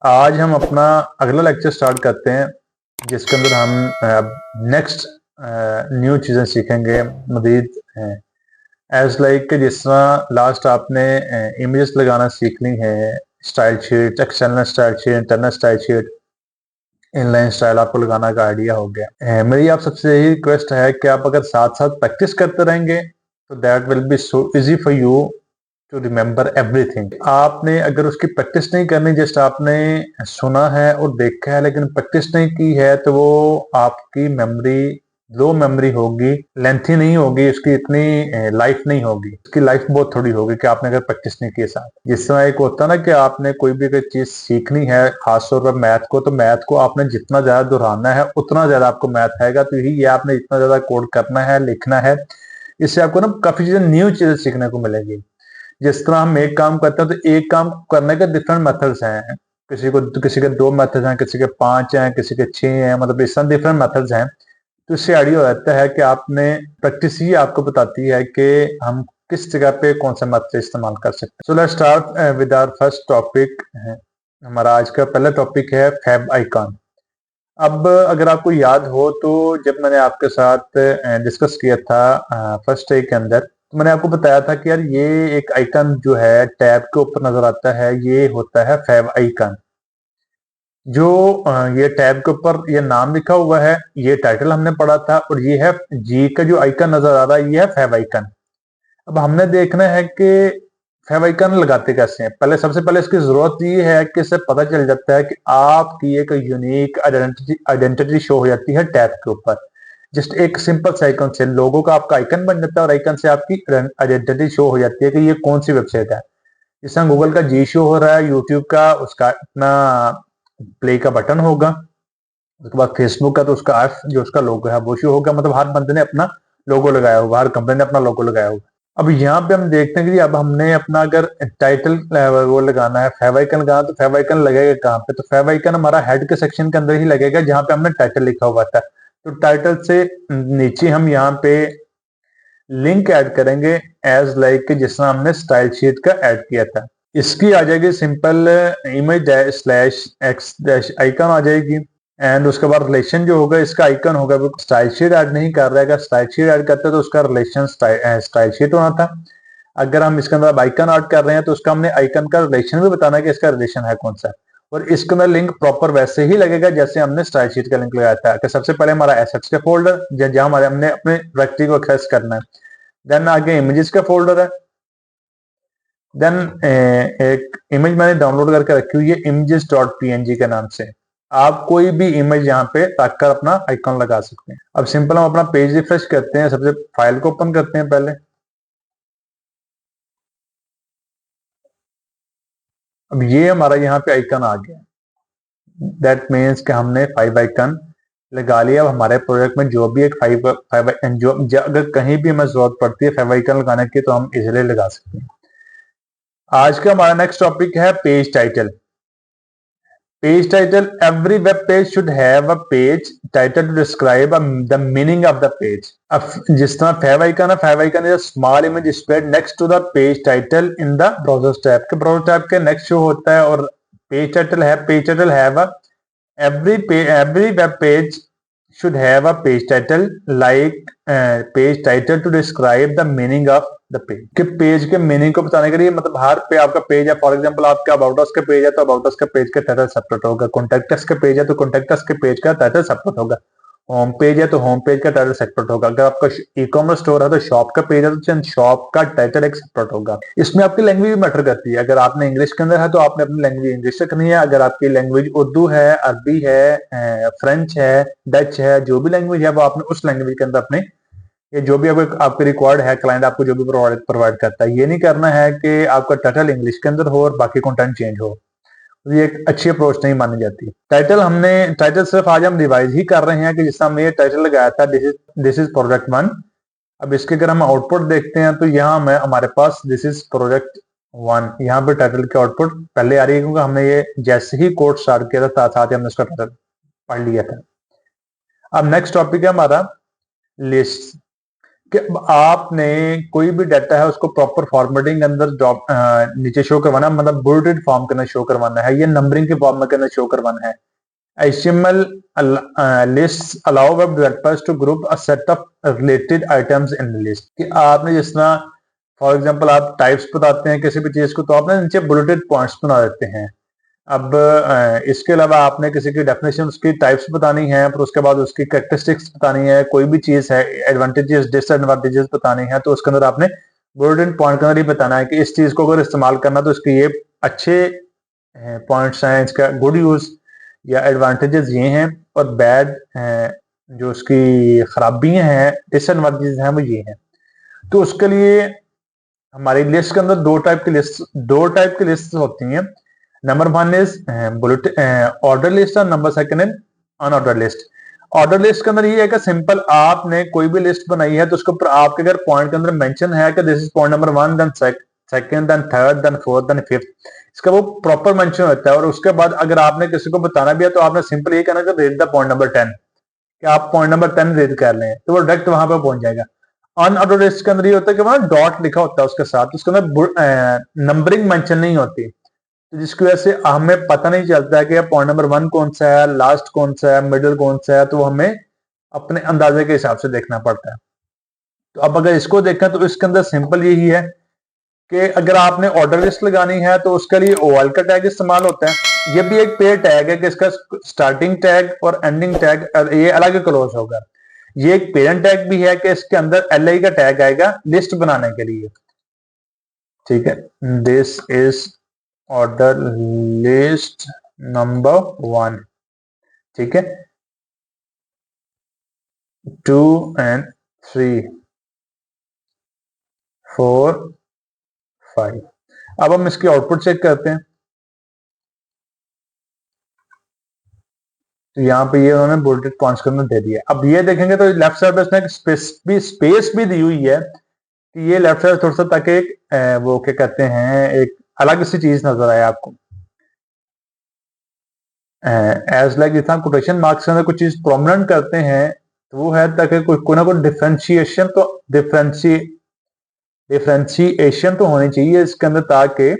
आज हम अपना अगला लेक्चर स्टार्ट करते हैं जिसके अंदर हम नेक्स्ट न्यू चीज़ें सीखेंगे मजीद। एज लाइक जिस तरह लास्ट आपने इमेजेस लगाना सीख ली है, style sheet, external style sheet, internal style sheet, inline style आपको लगाना का आइडिया हो गया। मेरी आप सबसे यही रिक्वेस्ट है कि आप अगर साथ साथ प्रैक्टिस करते रहेंगे तो that will be so easy for you to remember everything. आपने अगर उसकी प्रैक्टिस नहीं करनी, जस्ट आपने सुना है और देखा है लेकिन प्रैक्टिस नहीं की है, तो वो आपकी मेमोरी लो मेमोरी होगी, लेंथी नहीं होगी, उसकी इतनी लाइफ नहीं होगी, उसकी लाइफ बहुत थोड़ी होगी कि आपने अगर प्रैक्टिस नहीं की साथ। जिस तरह एक होता है ना कि आपने कोई भी अगर चीज सीखनी है, खासतौर पर मैथ को, तो मैथ को आपने जितना ज्यादा दोहराना है उतना ज्यादा आपको मैथ आएगा। तो यही ये आपने जितना ज्यादा कोड करना है, लिखना है, इससे आपको ना काफी चीजें, न्यू चीजें सीखने को मिलेगी। जिस तरह हम एक काम करते हैं तो एक काम करने के डिफरेंट मेथड्स हैं, किसी के 2 मेथड्स हैं, किसी के 5 हैं, किसी के 6 हैं, मतलब इस तरह डिफरेंट मेथड्स हैं। तो इससे आइडिया हो जाता है कि आपने प्रैक्टिस ही आपको बताती है कि हम किस जगह पे कौन सा मेथड इस्तेमाल कर सकते हैं। So let's start with our first topic. हमारा आज का पहला टॉपिक है फैब आइकॉन। अब अगर आपको याद हो तो जब मैंने आपके साथ डिस्कस किया था फर्स्ट डे के अंदर, तो मैंने आपको बताया था कि यार ये एक आइकन जो है टैब के ऊपर नजर आता है, ये होता है फैब आइकन। जो ये टैब के ऊपर ये नाम लिखा हुआ है, ये टाइटल हमने पढ़ा था, और ये है जी का जो आइकन नजर आ रहा है, ये है फैब आइकन। अब हमने देखना है कि फैब आइकन लगाते कैसे हैं। पहले सबसे पहले इसकी जरूरत ये है कि इससे पता चल जाता है कि आपकी एक यूनिक आइडेंटिटी शो हो जाती है टैब के ऊपर। जस्ट एक सिंपल से आइकन से लोगो का आपका आइकन बन जाता है और आइकन से आपकी आइडेंटिटी शो हो जाती है कि ये कौन सी वेबसाइट है। जिस तरह गूगल का जी शो हो रहा है, यूट्यूब का उसका अपना प्ले का बटन होगा, उसके बाद फेसबुक का तो उसका एफ जो उसका लोगो है वो शो होगा। मतलब हर बंदे ने अपना लोगो लगाया होगा, हर कंपनी ने अपना लोगो लगाया होगा। अब यहाँ पे हम देखते हैं कि अब हमने अपना अगर टाइटल वो लगाना है, फैब आइकन लगाना, तो फैब आइकन लगेगा कहाँ पे? तो फैब आइकन हमारा हेड के सेक्शन के अंदर ही लगेगा जहाँ पे हमने टाइटल लिखा हुआ था। तो टाइटल से नीचे हम यहाँ पे लिंक ऐड करेंगे एज लाइक जिस तरह हमने स्टाइल शीट का ऐड किया था। इसकी आ जाएगी simple image slash x dash icon आ जाएगी, एंड उसके बाद रिलेशन जो होगा इसका आइकन होगा। वो स्टाइल शीट ऐड नहीं कर रहा है, अगर स्टाइल शीट ऐड करते तो उसका रिलेशन स्टाइल शीट होना था। अगर हम इसके अंदर आइकन ऐड कर रहे हैं तो उसका हमने आइकन का रिलेशन भी बताना है कि इसका रिलेशन है कौन सा। और इसके अंदर लिंक प्रॉपर वैसे ही लगेगा जैसे हमने स्टाइल शीट का लिंक लगाया था कि सबसे पहले हमारा एसेट्स का फोल्डर जहां हमारे हमने अपने डायरेक्टरी को एक्सेस करना है, देन आगे इमेजेस का फोल्डर है, देन एक इमेज मैंने डाउनलोड करके रखी हुई है images.png के नाम से। आप कोई भी इमेज यहाँ पे रखकर अपना आइकन लगा सकते हैं। अब सिंपल हम अपना पेज रिफ्रेश करते हैं, सबसे फाइल को ओपन करते हैं पहले। अब ये हमारा यहाँ पे आइकन आ गया, दैट मीन्स कि हमने 5 आइकन लगा लिया। अब हमारे प्रोजेक्ट में जो भी एक 5 आइकन अगर कहीं भी हमें जरूरत पड़ती है 5 आइकन लगाने की तो हम इजिली लगा सकते हैं। आज का हमारा नेक्स्ट टॉपिक है page title. Page title: every web page should have a page title to describe the meaning of the page. अब जिस तरह फैब आइकन है, fab icon is small image displayed next to the page title in the browser tab के browser tab के next show होता है। और page title have a every web page should have a page title like page title to describe the meaning of the page के page के meaning को बताने के लिए, मतलब हर पे आपका पेज है, फॉर एग्जांपल आपका अबाउट अस का पेज है तो अबाउट अस का पेज का टाइटल सेपरेट होगा, कॉन्टैक्ट अस का पेज है तो कॉन्टैक्ट अस के पेज का टाइटल सेपरेट होगा, होम पेज है तो होम पेज का टाइटल सेपरेट होगा, अगर आपका ई कॉमर्स स्टोर है तो शॉप का पेज है तो शॉप का टाइटल एक सेपरेट होगा। इसमें आपकी लैंग्वेज भी मैटर करती है। अगर आपने इंग्लिश के अंदर है तो आपने अपनी लैंग्वेज इंग्लिश रखनी है, अगर आपकी लैंग्वेज उर्दू है, अरबी है, फ्रेंच है, डच है, जो भी लैंग्वेज है वो आपने उस लैंग्वेज के अंदर अपने, ये जो भी आपके रिक्वायर्ड है, क्लाइंट आपको जो भी प्रोवाइड करता है, ये नहीं करना है कि आपका टाइटल इंग्लिश के अंदर हो और बाकी कंटेंट चेंज हो। तो ये एक अच्छी अप्रोच नहीं मानी जाती। टाइटल सिर्फ आज हम रिवाइज ही कर रहे हैं कि जिस हमने ये टाइटल लगाया था, दिस इज प्रोजेक्ट 1। अब इसके अगर हम आउटपुट देखते हैं तो यहाँ में हमारे पास दिस इज प्रोजेक्ट 1, यहाँ पे टाइटल की आउटपुट पहले आ रही है क्योंकि हमने ये जैसे ही कोड स्टार्ट किया था साथ ही हमने इसका टाइटल पढ़ लिया था। अब नेक्स्ट टॉपिक है हमारा लिस्ट। कि आपने कोई भी डाटा है उसको प्रॉपर फॉर्मेटिंग के अंदर नीचे शो करवाना, मतलब बुलेटेड फॉर्म के अंदर शो करवाना है या नंबरिंग के फॉर्म के अंदर शो करवाना है। HTML lists allow web developers to group a set of related items in the list। कि आपने जिस तरह फॉर एग्जांपल आप टाइप्स बताते हैं किसी भी चीज को, तो आपने नीचे बुलेटेड पॉइंट्स बना देते हैं। अब इसके अलावा आपने किसी की डेफिनेशन, उसकी टाइप्स बतानी है, फिर उसके बाद उसकी कैरेक्टरिस्टिक्स बतानी है, कोई भी चीज है एडवांटेजेस डिसएडवांटेजेस बतानी है, तो उसके अंदर आपने बुलेटेड पॉइंट के अंदर ही बताना है कि इस चीज को अगर इस्तेमाल करना तो इसके ये अच्छे पॉइंट्स हैं, इसका गुड यूज या एडवांटेजेस ये हैं, और बैड जो उसकी खराबियां हैं, डिसएडवांटेजेस हैं, वो ये हैं। तो उसके लिए हमारी लिस्ट के अंदर दो टाइप की लिस्ट होती हैं। Number one is bullet order list और number second is unorder list. Order list के अंदर ये है कि सिंपल आपने कोई भी लिस्ट बनाई है तो उसके ऊपर आपके अगर पॉइंट के अंदर मेंशन है कि this is point number 1, then second, then third, then fourth, then fifth, इसका वो प्रॉपर मेंशन होता है। और उसके बाद अगर आपने किसी को बताना भी है तो आपने सिंपल ये कहना कि रेट द पॉइंट नंबर 10, कि आप पॉइंट नंबर 10 रेट कर लें, तो वो डायरेक्ट वहां पर पहुंच जाएगा। अनऑर्डर लिस्ट के अंदर ये होता है कि वहां डॉट लिखा होता है उसके साथ, उसके अंदर नंबरिंग मेंशन नहीं होती, तो जिसकी वजह से हमें पता नहीं चलता है कि पॉइंट नंबर 1 कौन सा है, लास्ट कौन सा है, मिडिल कौन सा है, तो हमें अपने अंदाजे के हिसाब से देखना पड़ता है। तो अब अगर इसको देखें तो इसके अंदर सिंपल यही है कि अगर आपने ऑर्डर लिस्ट लगानी है तो उसके लिए OL का टैग इस्तेमाल होता है। ये भी एक पेयर टैग है कि इसका स्टार्टिंग टैग और एंडिंग टैग ये अलग क्लोज होगा। ये एक पेरेंट टैग भी है कि इसके अंदर LI का टैग आएगा लिस्ट बनाने के लिए। ठीक है, this is order list number 1। ठीक है, 2 and 3 4 5। अब हम इसकी आउटपुट चेक करते हैं। तो यहाँ पे ये उन्होंने बुलेटेड पॉइंट्स के अंदर दे दिया। अब ये देखेंगे तो लेफ्ट साइड पे एक स्पेस भी दी हुई है कि ये लेफ्ट साइड थोड़ा सा ताकि एक वो क्या कहते हैं, एक अलग सी चीज नजर आए आपको। एज लाइक जितना कोटेशन मार्क्स के अंदर कुछ चीज प्रोमिनेंट करते हैं तो वो है ताकि कोई ना कोई डिफ्रेंशिएशन तो होनी चाहिए इसके अंदर, ताकि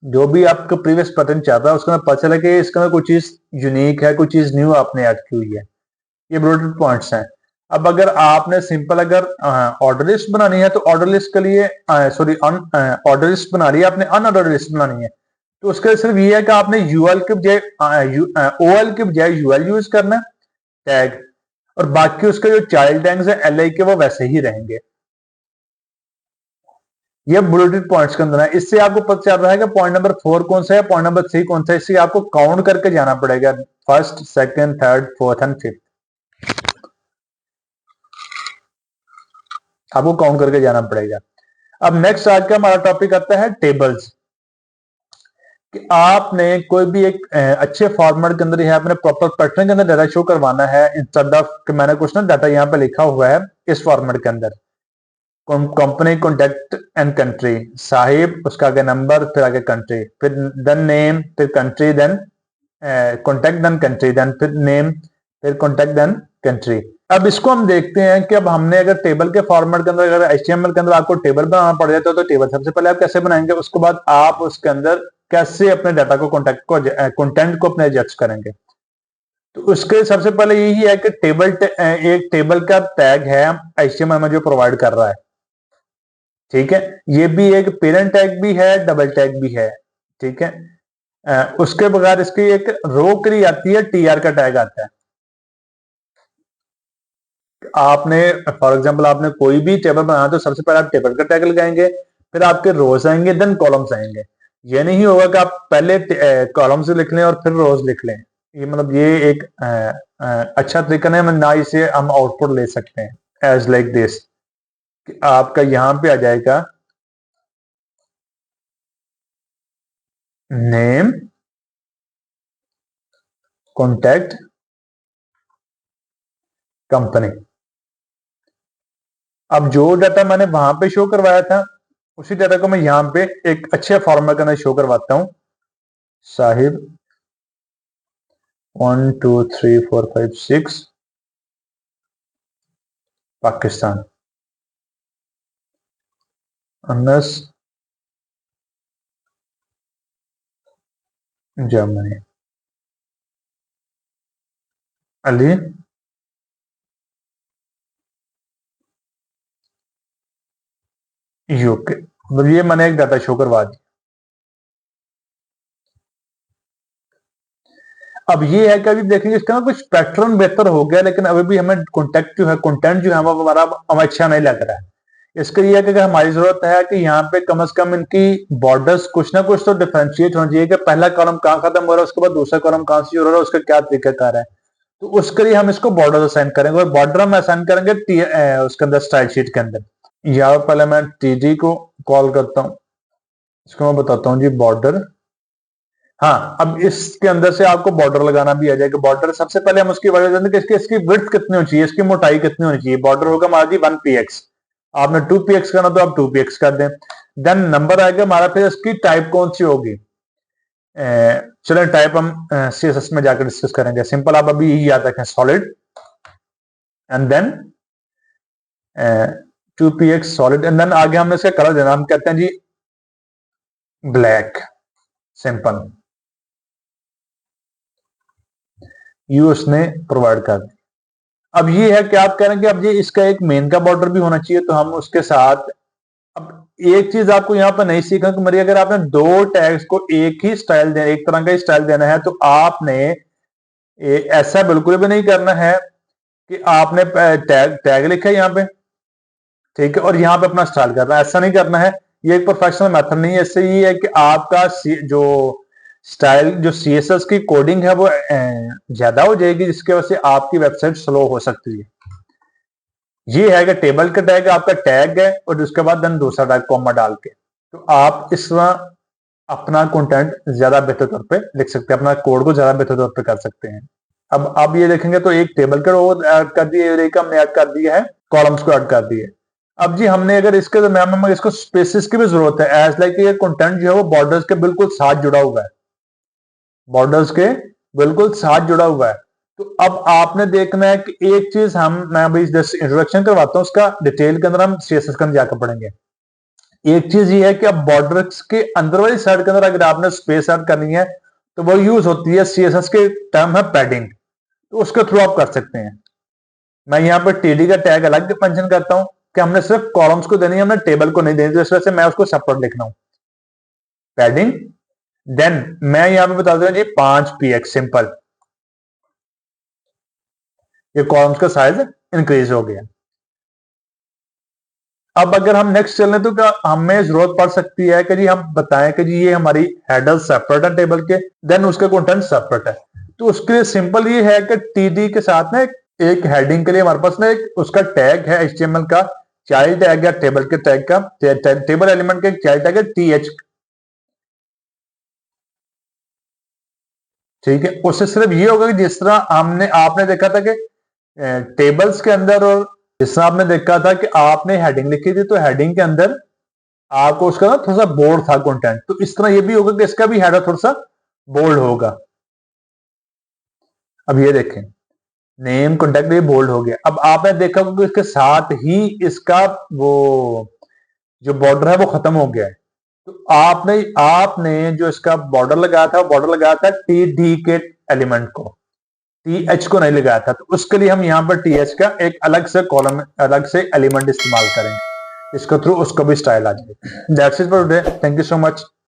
जो भी आपका प्रीवियस पैटर्न चल रहा है उसके अंदर पता चले कि इसके अंदर कोई चीज यूनिक है, कोई चीज न्यू आपने ऐड की हुई है। ये बुलेटेड पॉइंट्स हैं। अब अगर आपने सिंपल अगर ऑर्डर लिस्ट बनानी है तो ऑर्डर लिस्ट के लिए ऑर्डर लिस्ट बना रही है, आपने अनऑर्डर लिस्ट बनानी है, तो उसके सिर्फ ये है कि आपने यूएल के बजाय OL के बजाय UL यूज करना है टैग, और बाकी उसके जो चाइल्ड टैग्स है LI के वो वैसे ही रहेंगे। ये बुलेटेड पॉइंट्स के अंदर है। इससे आपको पता चल रहा है कि पॉइंट नंबर 4 कौन सा है, पॉइंट नंबर 3 कौन सा है। इससे आपको काउंट करके जाना पड़ेगा, first, second, third, fourth and fifth, आपको काउंट करके जाना पड़ेगा। अब नेक्स्ट आज का हमारा टॉपिक आता है टेबल्स। कि आपने कोई भी एक अच्छे फॉर्मेट के अंदर है अपने प्रॉपर पैटर्न के अंदर डाटा शो करवाना है, इंस्टेड ऑफ कि मैंने कुछ ना डाटा यहाँ पे लिखा हुआ है इस फॉर्मेट के अंदर। कंपनी, कॉन्टेक्ट एंड कंट्री, साहिब, उसका आगे नंबर, फिर आगे कंट्री, फिर देन नेम, फिर country, then contact, then country, then फिर नेम, फिर कॉन्टेक्ट, देन कंट्री। अब इसको हम देखते हैं कि अब हमने अगर टेबल के फॉर्मेट के अंदर, अगर HTML के अंदर आपको टेबल बनाना पड़ जाता है तो टेबल सबसे पहले आप कैसे बनाएंगे, उसके बाद आप उसके अंदर कैसे अपने डाटा को कंटेंट को अपने एडजस्ट करेंगे। तो उसके सबसे पहले यही है कि एक टेबल का टैग है HTML में जो प्रोवाइड कर रहा है। ठीक है, ये भी एक पेरेंट टैग भी है, डबल टैग भी है। ठीक है, उसके बगैर इसकी एक रो करी आती है, TR का टैग आता है। आपने फॉर एग्जांपल आपने कोई भी टेबल बनाना तो सबसे पहले आप टेबल का टैग लगाएंगे, फिर आपके रोज आएंगे, देन कॉलम्स आएंगे। ये नहीं होगा कि आप पहले कॉलम्स लिख लें और फिर रोज लिख लें। ये मतलब ये एक अच्छा तरीका नहीं, ना इसे हम आउटपुट ले सकते हैं एज लाइक दिस। आपका यहां पे आ जाएगा नेम, कॉन्टैक्ट, कंपनी। अब जो डाटा मैंने वहां पे शो करवाया था उसी डाटा को मैं यहां पे एक अच्छे फॉर्मेट के अंदर शो करवाता हूं। साहिब 1 2 3 4 5 6 पाकिस्तान। Anas Germany, Ali UK. मतलब ये मैंने एक डाटा शो करवा दिया। अब ये है कि अभी देखेंगे इसका ना कुछ पैटर्न बेहतर हो गया, लेकिन अभी भी हमें कंटेंट जो है वो हमारा हमें अच्छा नहीं लग रहा है। इसका ये है कि हमारी जरूरत है कि यहाँ पे कम से कम इनकी बॉर्डर्स कुछ ना कुछ तो डिफरेंशिएट होना चाहिए कि पहला कॉलम कहाँ खत्म हो रहा है, उसके बाद दूसरा कॉलम कहाँ से शुरू हो रहा है, उसका क्या तरीकाकार है। तो उसके लिए हम इसको बॉर्डर असाइन करेंगे, और बॉर्डर हम असाइन करेंगे उसके अंदर स्टाइल शीट के अंदर। यहाँ पहले मैं टीडी को कॉल करता हूँ, इसको मैं बताता हूँ जी बॉर्डर। हाँ, अब इसके अंदर से आपको बॉर्डर लगाना भी आ जाएगा। बॉर्डर सबसे पहले हम उसकी वजह देंगे कि इसकी विड्थ कितनी होनी चाहिए, इसकी मोटाई कितनी होनी चाहिए। बॉर्डर होगा हमारा जी 1px, आपने 2px करना तो आप 2px कर दें। देन नंबर आएगा हमारा, फिर इसकी टाइप कौन सी होगी। चलो टाइप हम CSS में जाकर डिस्कस करेंगे। सिंपल आप अभी यही याद रखें, solid and then 2px solid, and then आगे हमने इसका कलर देना, हम कहते हैं जी ब्लैक, सिंपल। यू उसने प्रोवाइड कर दी। अब ये है कि आप कह रहे हैं कि अब ये इसका एक मेन का बॉर्डर भी होना चाहिए, तो हम उसके साथ अब एक चीज आपको यहाँ पर नहीं सीखा कि मेरी, अगर आपने दो टैग्स को एक ही स्टाइल देना, एक तरह का स्टाइल देना है, तो आपने ऐसा बिल्कुल भी नहीं करना है कि आपने टैग टैग लिखा है यहाँ पे, ठीक है, और यहाँ पे अपना स्टाइल करना है। ऐसा नहीं करना है, ये एक प्रोफेशनल मेथड नहीं है। इससे ये है कि आपका जो स्टाइल, जो CSS की कोडिंग है वो ज्यादा हो जाएगी, जिसकी वजह से आपकी वेबसाइट स्लो हो सकती है। ये है कि टेबल का टैग आपका टैग है, और उसके बाद देन दूसरा टैग कॉमा डाल के, तो आप इस तरह अपना कंटेंट ज्यादा बेहतर तौर पे लिख सकते हैं, अपना कोड को ज्यादा बेहतर तौर पे कर सकते हैं। अब आप ये देखेंगे तो एक टेबल का रो ऐड कर दिया, हमने ऐड कर दिया है, कॉलम्स को ऐड कर दिए। अब जी हमने अगर इसके दरम्यान में इसको स्पेसिस की भी जरूरत है, एज लाइक ये कंटेंट जो है वो बॉर्डर्स के बिल्कुल साथ जुड़ा हुआ है, बॉर्डर्स के बिल्कुल साथ जुड़ा हुआ है। तो अब आपने देखना है कि एक चीज मैं अभी जस्ट इंट्रोडक्शन करवाता हूं, उसका डिटेल के अंदर हम CSS के अंदर जाकर पढ़ेंगे। एक चीज ये है कि अब बॉर्डर्स के अंदर वाली साइड के अंदर अगर आपने स्पेस ऐड करनी है, तो वो यूज होती है CSS के टर्म है पैडिंग, तो उसके थ्रू आप कर सकते हैं। मैं यहाँ पर TD का टैग अलग मेंशन करता हूं कि हमने सिर्फ कॉलम्स को देनी है, हमने टेबल को नहीं देनी, तो इस वजह से मैं उसको सेपरेट लिख रहा हूं, पैडिंग। देन मैं यहाँ पे बता दूं जी 5px, सिंपल, ये कॉलम्स का साइज इंक्रीज हो गया। अब अगर हम नेक्स्ट चलें तो क्या हमें जरूरत पड़ सकती है कि जी हम बताएं कि जी ये हमारी हेडर सेपरेट है टेबल के, देन उसका कंटेंट सेपरेट है। तो उसके लिए सिंपल ये है कि TD के साथ ना एक हेडिंग के लिए हमारे पास ना एक उसका टैग है HTML का, चाइल्ड टैग या टेबल के टैग का, टेबल एलिमेंट का एक चाइल्ड टैग है TH, ठीक है। उससे सिर्फ ये होगा कि जिस तरह आपने देखा था कि टेबल्स के अंदर, और जिस तरह आपने देखा था कि आपने हेडिंग लिखी थी, तो हेडिंग के अंदर आपको उसका ना थोड़ा सा बोल्ड था कंटेंट, तो इस तरह ये भी होगा कि इसका भी हेडर थोड़ा सा बोल्ड होगा। अब ये देखें, नेम कॉन्टेक्ट ये बोल्ड हो गया। अब आपने देखा कि इसके साथ ही इसका वो जो बॉर्डर है वो खत्म हो गया है। तो आपने आपने जो इसका बॉर्डर लगाया था, बॉर्डर लगाया था TD के एलिमेंट को, TH को नहीं लगाया था। तो उसके लिए हम यहाँ पर TH का एक अलग से कॉलम, अलग से एलिमेंट इस्तेमाल करेंगे, इसके थ्रू उसको भी स्टाइल आ जाएगा। That's it for today, thank you so much.